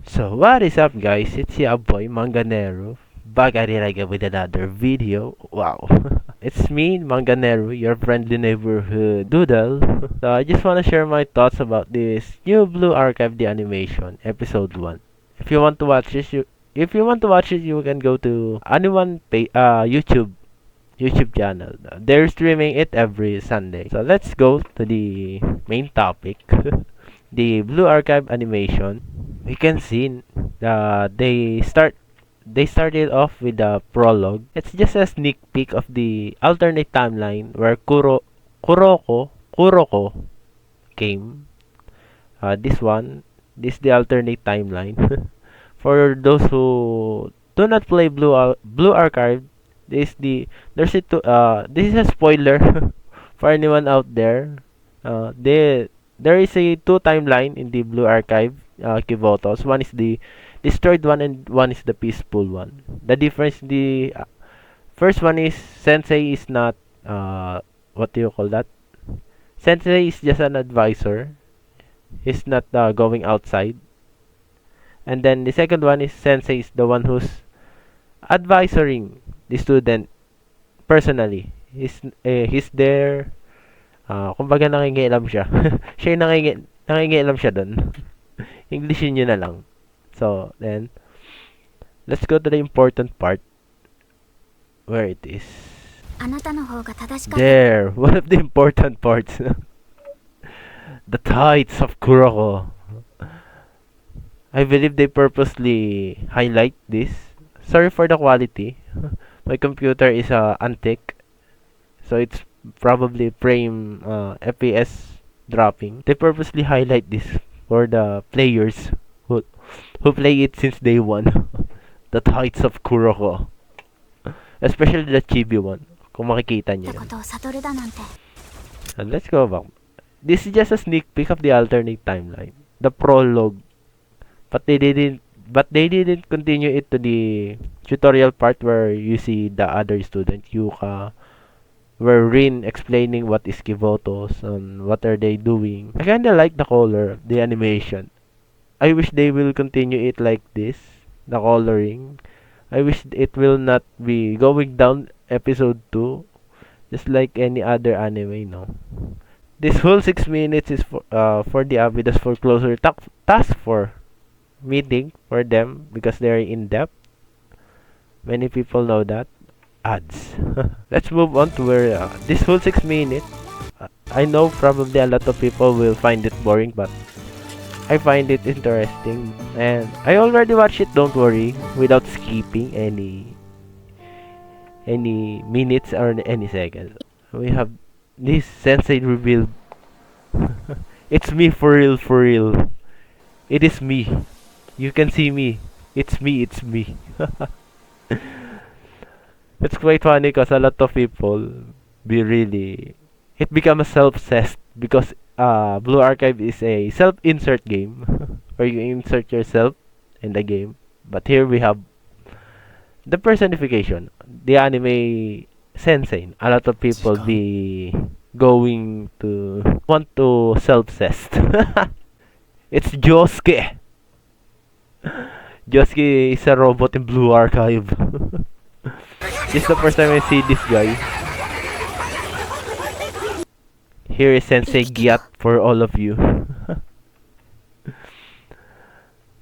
So what is up guys, it's your boy Manganero, back at it again with another video. Wow. It's me, Manganero, your friendly neighborhood doodle. So I just wanna share my thoughts about this new Blue Archive the animation, episode 1. If you want to watch this, you can go to anyone YouTube channel. They're streaming it every Sunday. So let's go to the main topic. The Blue Archive animation. We can see they started off with a prologue. It's just a sneak peek of the alternate timeline where Kuroko came. This the alternate timeline. For those who do not play Blue Archive, this the there's it to, this is a spoiler for anyone out there. There is a two timeline in the Blue Archive, Kivotos. One is the destroyed one and one is the peaceful one. The difference, the first one is Sensei is not what do you call that? Sensei is just an advisor. He's not going outside. And then the second one is Sensei is the one who's advising the student personally. He's there. Kumbaga nangingialam siya. Siya yung nangingialam siya doon. Englishin nyo na lang. So, then, let's go to the important part. Where it is. There, one of the important parts. The tides of Kuroko. I believe they purposely highlight this. Sorry for the quality. My computer is antique. So it's probably frame FPS dropping. They purposely highlight this for the players who play it since day one. The Tides of Kuroko. Especially the chibi one. Kung makikita niyo yan. And let's go back. This is just a sneak peek of the alternate timeline. The prologue. But they didn't continue it to the tutorial part where you see the other student, Yuka, where Rin explaining what is Kivotos and what are they doing. I kinda like the color, the animation. I wish they will continue it like this, the coloring. I wish it will not be going down episode 2, just like any other anime, no? This whole 6 minutes is for the Avidas for closer task for meeting for them because they're in depth. Many people know that. Ads. Let's move on to where this whole 6 minutes. I know probably a lot of people will find it boring, but I find it interesting, and I already watched it. Don't worry, without skipping any minutes or any seconds. We have this sensei revealed. It's me for real, for real. It is me. You can see me. It's me, it's me. It's quite funny because a lot of people it become a self-cessed because Blue Archive is a self-insert game where you insert yourself in the game. But here we have the personification, the anime sensei. A lot of people be going to want to self-cessed. It's Josuke. Josuke is a robot in Blue Archive. This is the first time I see this guy. Here is Sensei Gyat for all of you.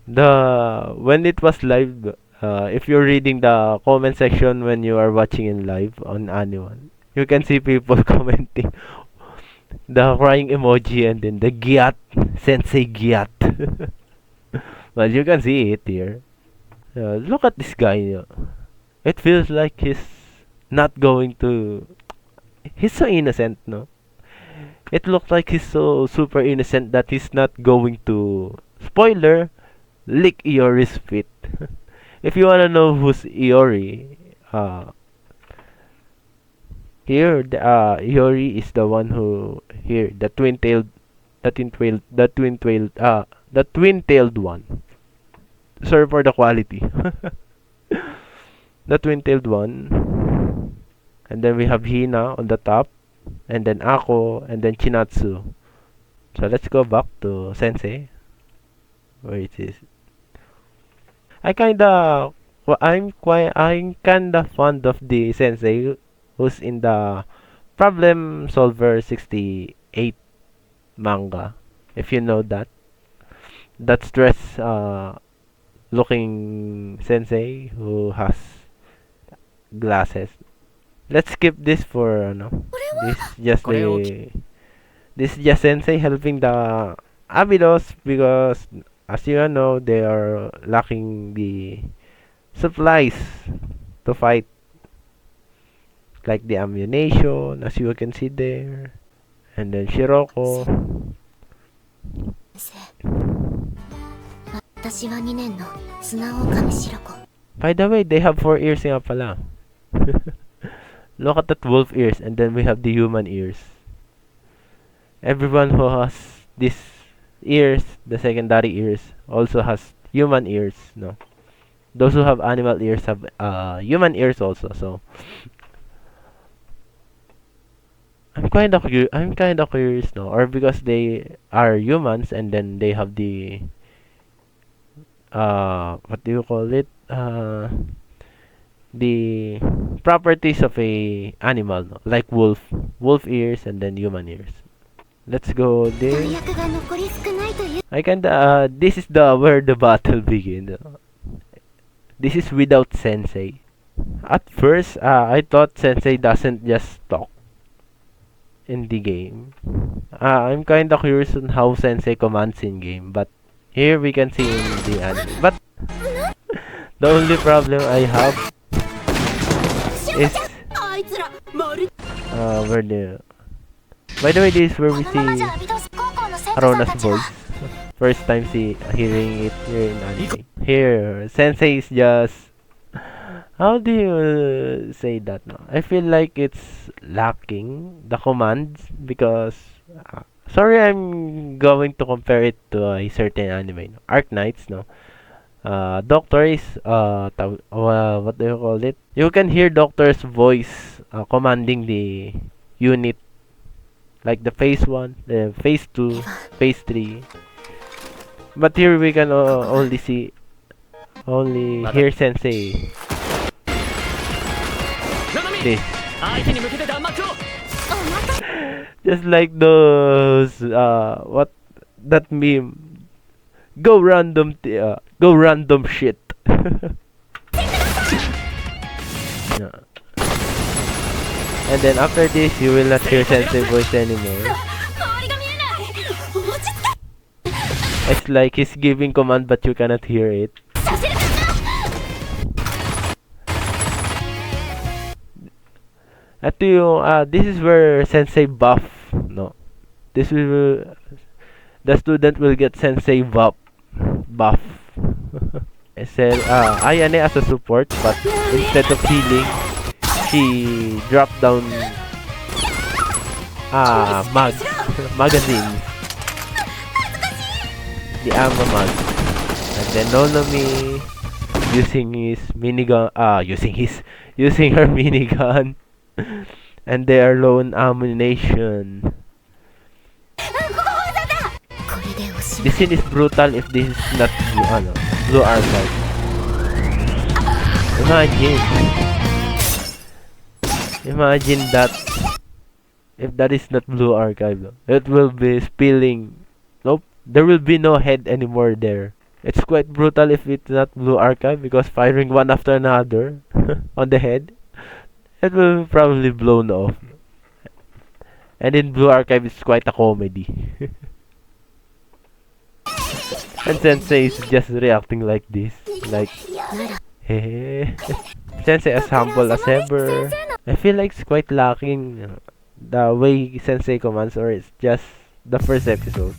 When it was live, if you're reading the comment section when you are watching in live on anyone, you can see people commenting the crying emoji and then the Gyat, Sensei Gyat. Well, you can see it here. Look at this guy. It feels like he's not going to. He's so innocent, no? It looks like he's so super innocent that he's not going to. Spoiler! Lick Iori's feet. If you wanna know who's Iori, here Iori is the one who here the twin-tailed one. Sorry for the quality. The twin-tailed one. And then we have Hina on the top. And then Ako. And then Chinatsu. So let's go back to Sensei. Where it is. I'm kinda fond of the sensei who's in the Problem Solver 68 manga. If you know that. That stress looking sensei who has glasses. Let's skip this for this just これをき the this is just sensei helping the Abydos because as you know they are lacking the supplies to fight like the ammunition as you can see there and then Shiroko. 私は2年の砂狼白子 By the way, they have 4 ears nga pala. Look at that wolf ears and then we have the human ears. Everyone who has these ears, the secondary ears, also has human ears, no? Those who have animal ears have human ears also, so I'm kind of curious, no? Or because they are humans and then they have the what do you call it? The properties of a animal, no? Like wolf ears and then human ears. Let's go 弾 there. 薬が残り少ないという I can this is the where the battle begins. This is without Sensei. At first, I thought Sensei doesn't just talk in the game. I'm kinda curious on how Sensei commands in game, but here we can see in the anime. But the only problem I have is あいつらまる where the. By the way, this is where we このままじ see ゃアビドス高校の生徒さん Arona's たちは voice. First time hearing it here in anime. Here, Sensei is just. How do you say that now? I feel like it's lacking the commands because. Sorry, I'm going to compare it to a certain anime. No? Arc Knights, no? Doctor is. What do you call it? You can hear Doctor's voice commanding the unit. Like the phase 1, the phase 2, phase 3. But here we can only hear Sensei. This. 相手に向けて弾幕を Just like those, what, that meme. Go random, go random shit. Yeah. And then after this, you will not hear Sensei voice anymore. 周りが見えない落ち着 It's like he's giving command but you cannot hear it. けさせるか Ito yung, this is where Sensei buff, no? This will, the student will get Sensei buff. I said, Ayane as a support, but instead of healing, she dropped down, magazines. The ammo mag. And then Nonomi using his minigun, using her minigun. And they are low on ammunition. これでおしま This scene is brutal if this is not blue archive. Imagine that if that is not blue archive, it will be spilling. Nope, there will be no head anymore there. It's quite brutal if it's not blue archive because firing one after another on the head, it will probably blown off. And in blue archive, it's quite a comedy. And Sensei is just reacting like this, like, hey. Sensei as humble as ever. I feel like it's quite lacking the way Sensei commands, or it's just the first episode.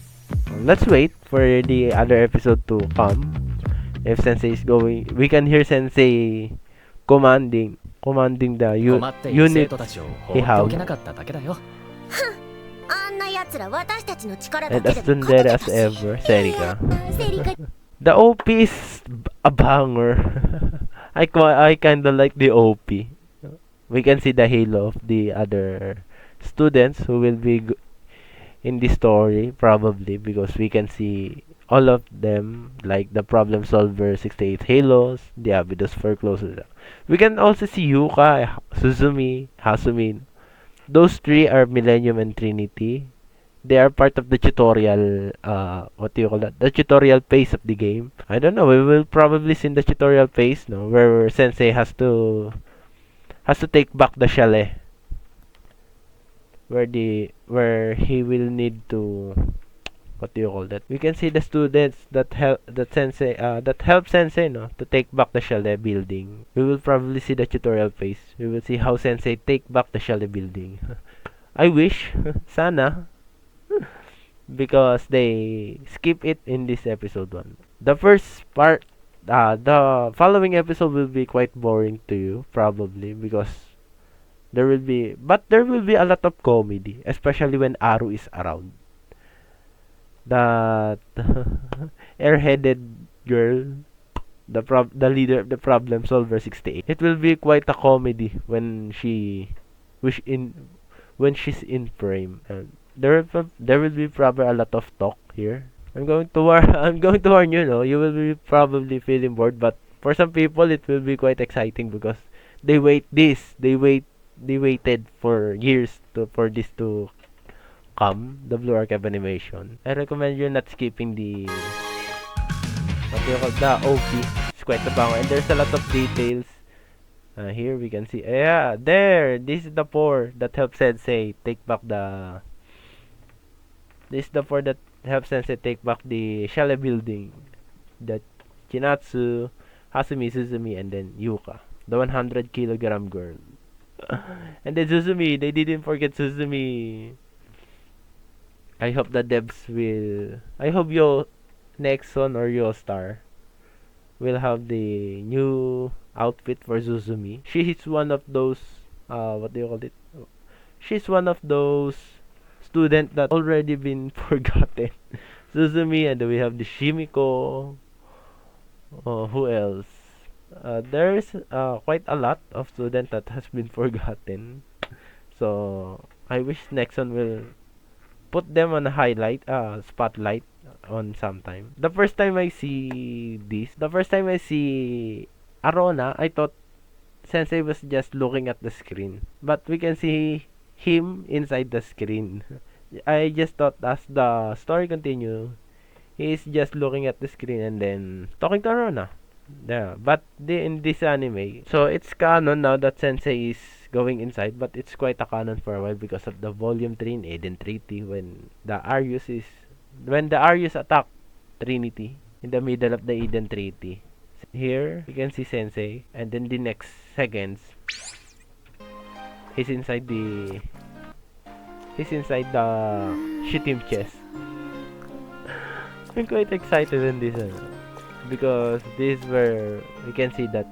Let's wait for the other episode to come. If Sensei is going, we can hear Sensei commanding the 困っている生 unit 徒たちを放っておけなかっただけだよあんな奴ら私たちの力だ and け as で tsundere as ever, Serika. セリカ The OP is a banger. I kinda like the OP. We can see the halo of the other students who will be in the story probably because we can see all of them, like the Problem Solver 68 Halos, the Abydos Foreclosure. We can also see Yuka, Suzumi, Hasumi. Those three are Millennium and Trinity. They are part of the tutorial, what do you call that? The tutorial phase of the game. I don't know, we will probably see the tutorial phase, no? Where Sensei has to take back the chalet. Where he will need to, what do you call that? We can see the students that help Sensei, no, to take back the chalet building. We will probably see the tutorial phase. We will see how Sensei take back the chalet building. I wish, sana, because they skip it in this episode 1. The first part, the following episode will be quite boring to you, probably, because there will be a lot of comedy, especially when Aru is around. That airheaded girl, the leader of the Problem Solver 68. It will be quite a comedy wish in when she's in frame. And there will be probably a lot of talk here. I'm going to warn you, no, you will be probably feeling bored, but for some people it will be quite exciting because they waited for years for this to come, the Blue Archive animation. I recommend you not skipping the what do you call the OP. It's quite a bang, and there's a lot of details. Here we can see, yeah, there. This is the four that helps Sensei take back the. This is the four that helps Sensei take back the chalet building. The Chinatsu, Hasumi, Suzumi, and then Yuka, the 100-kilogram girl. And then Suzumi, they didn't forget Suzumi. I hope the devs will. I hope Nexon or Star will have the new outfit for Suzumi. She is one of those. What do you call it? She's one of those student that already been forgotten. Suzumi, and then we have the Shimiko. Who else? There's quite a lot of student that has been forgotten. So I wish Nexon will put them on a spotlight on sometime. The first time I see Arona, I thought Sensei was just looking at the screen. But we can see him inside the screen. I just thought as the story continue, he's just looking at the screen and then talking to Arona. Yeah, but in this anime, so it's canon now that Sensei is going inside, but it's quite a canon for a while because of the Volume 3 in Eden Treaty when the Arius attack Trinity in the middle of the Eden Treaty. Here you can see Sensei, and then the next seconds he's inside the Shitim chest. I'm quite excited in this because this is where we can see that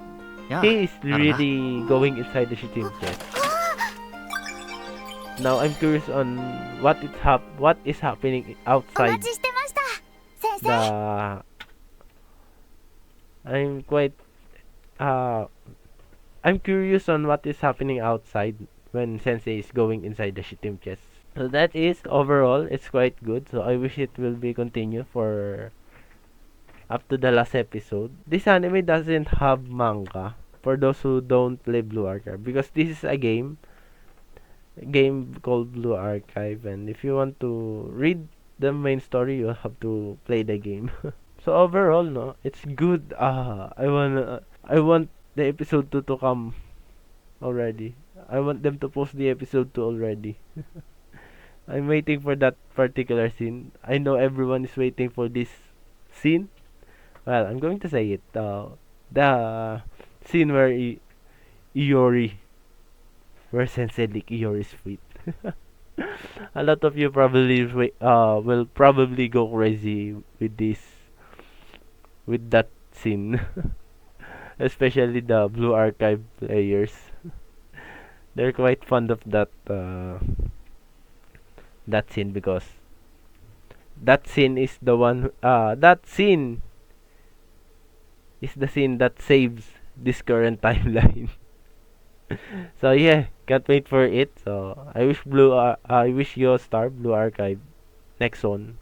he is really going inside the Shitim chest. Now I'm curious on what is happening outside the. I'm quite I'm curious on what is happening outside when Sensei is going inside the Shitim chest. So that is overall, it's quite good. So I wish it will be continue for up to the last episode. This anime doesn't have manga for those who don't play Blue Archive because this is a game called Blue Archive, and if you want to read the main story, you have to play the game. So overall, no, it's good. I want the episode 2 to come already. I want them to post the episode 2 already. I'm waiting for that particular scene. I know everyone is waiting for this scene. Well, I'm going to say it. The scene where Iori, where Sensei lick Iori's feet. A lot of you probably will probably go crazy with that scene. Especially the Blue Archive players. They're quite fond of that scene because that scene is the one that scene is the scene that saves this current timeline. So yeah, can't wait for it. So I wish Blue Archive Nexon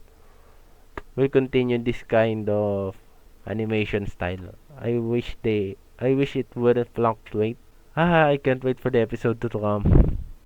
will continue this kind of animation style. I wish it wouldn't fluctuate. I can't wait for the episode 2 to come.